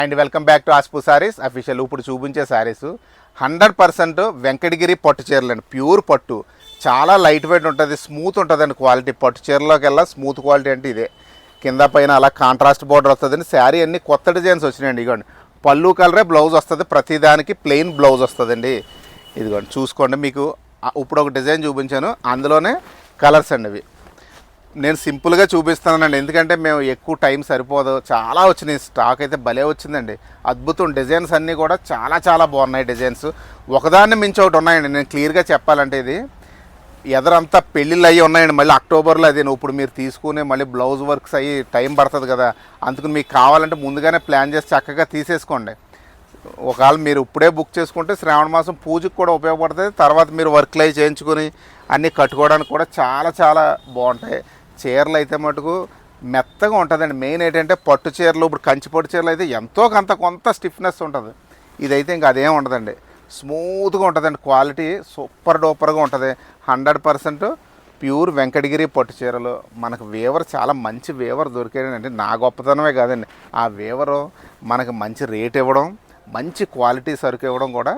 And welcome back to ఆస్పు sarees official. ఇప్పుడు చూపించే సారీస్ 100% వెంకటగిరి పట్టు చీరలు అండి. ప్యూర్ పట్టు, చాలా లైట్ వెయిట్ ఉంటుంది, స్మూత్ ఉంటుందండి క్వాలిటీ. పట్టు చీరలోకి వెళ్ళా స్మూత్ క్వాలిటీ అంటే ఇదే. కింద పైన అలా కాంట్రాస్ట్ బోర్డర్ వస్తుందండి. శారీ అన్ని కొత్త డిజైన్స్ వచ్చినాయండి. ఇదిగోండి పళ్ళు కలరే బ్లౌజ్ వస్తుంది, ప్రతిదానికి ప్లెయిన్ బ్లౌజ్ వస్తుందండి. ఇదిగోండి చూసుకోండి, మీకు ఇప్పుడు ఒక డిజైన్ చూపించాను, అందులోనే కలర్స్ అండి ఇవి. నేను సింపుల్గా చూపిస్తానండి, ఎందుకంటే మేము ఎక్కువ టైం సరిపోదు. చాలా వచ్చినాయి, స్టాక్ అయితే భలే వచ్చిందండి. అద్భుతం, డిజైన్స్ అన్నీ కూడా చాలా చాలా బాగున్నాయి. డిజైన్స్ ఒకదాన్ని మించి ఒకటి ఉన్నాయండి. నేను క్లియర్గా చెప్పాలంటే ఇది ఎదరంతా పెళ్ళిళ్ళు అయ్యి ఉన్నాయండి. మళ్ళీ అక్టోబర్లో అది ఇప్పుడు మీరు తీసుకుని మళ్ళీ బ్లౌజ్ వర్క్స్ అయ్యి టైం పడుతుంది కదా. అందుకని మీకు కావాలంటే ముందుగానే ప్లాన్ చేసి చక్కగా తీసేసుకోండి. ఒకవేళ మీరు ఇప్పుడే బుక్ చేసుకుంటే శ్రావణ మాసం పూజకు కూడా ఉపయోగపడుతుంది. తర్వాత మీరు వర్క్లు అవి చేయించుకొని అన్నీ కట్టుకోవడానికి కూడా చాలా చాలా బాగుంటాయి. చీరలు అయితే మటుకు మెత్తగా ఉంటుందండి. మెయిన్ ఏంటంటే పట్టు చీరలు, ఇప్పుడు కంచి పట్టు చీరలు అయితే ఎంతో కొంత స్టిఫ్నెస్ ఉంటుంది. ఇదైతే ఇంకా అదేం ఉండదండి, స్మూత్గా ఉంటుందండి. క్వాలిటీ సూపర్ డూపర్గా ఉంటుంది. 100% ప్యూర్ వెంకటగిరి పట్టు చీరలు. మనకు వేవర్ చాలా మంచి వేవర్ దొరికేదండి. నా గొప్పతనమే కాదండి, ఆ వేవరు మనకు మంచి రేట్ ఇవ్వడం, మంచి క్వాలిటీ సరుకు ఇవ్వడం కూడా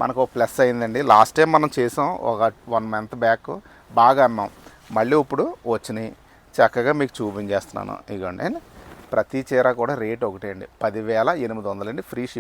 మనకు ప్లస్ అయిందండి. లాస్ట్ టైం మనం చేసాం ఒక 1 మంత్ బ్యాక్, బాగా అమ్మాం. మళ్ళీ ఇప్పుడు వచ్చినాయి, చక్కగా మీకు చూపించేస్తున్నాను. ఇదిగోండి, ప్రతి చీర కూడా రేట్ ఒకటే అండి, 10,800 అండి. ఫ్రీ